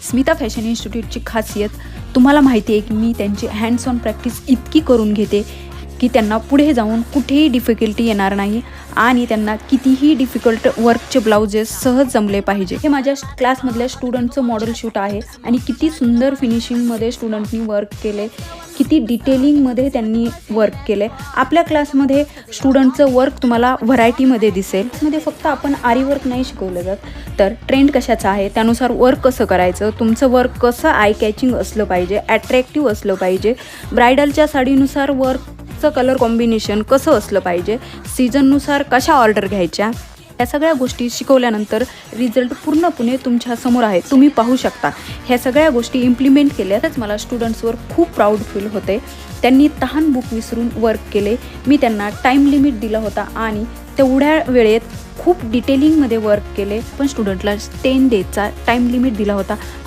Smita fashion इन्स्टिट्यूटची खासियत तुम्हाला माहिती आहे की मी त्यांची हँड्स ऑन प्रॅक्टिस इतकी करून घेते की त्यांना पुढे जाऊन कुठेही डिफिकल्टी येणार नाही आणि त्यांना कितीही डिफिकल्ट वर्कचे ब्लाउजेस सहज जमले पाहिजे। हे माझ्या क्लासमधल्या स्टुडंटचं मॉडेल शूट आहे आणि किती सुंदर फिनिशिंगमध्ये स्टुडंटनी वर्क केले, किती डिटेलिंगमध्ये त्यांनी वर्क केले। आपल्या क्लासमध्ये स्टुडंटचं वर्क तुम्हाला व्हरायटीमध्ये दिसेल। मध्ये फक्त आपण आरी वर्क नाही शिकवलं जात, तर ट्रेंड कशाचा आहे त्यानुसार वर्क कसं करायचं, तुमचं वर्क कसं आय कॅचिंग असलं पाहिजे, ॲट्रॅक्टिव्ह असलं पाहिजे, ब्रायडलच्या साडीनुसार वर्कचं कलर कॉम्बिनेशन कसं असलं पाहिजे, सीझननुसार कशा ऑर्डर घ्यायच्या, या सगळ्या गोष्टी शिकवल्यानंतर रिझल्ट पूर्णपणे तुमच्या समोर आहे, तुम्ही पाहू शकता। ह्या सगळ्या गोष्टी इम्प्लिमेंट केल्यातच मला स्टुडंट्सवर खूप प्राऊड फील होते। त्यांनी तहान भूक विसरून वर्क केले। मी त्यांना टाईम लिमिट दिला होता आणि तेवढ्या वेळेत खूप डिटेलिंगमध्ये वर्क केले। पण स्टुडंटला 10 डेजचा टाईम लिमिट दिला होता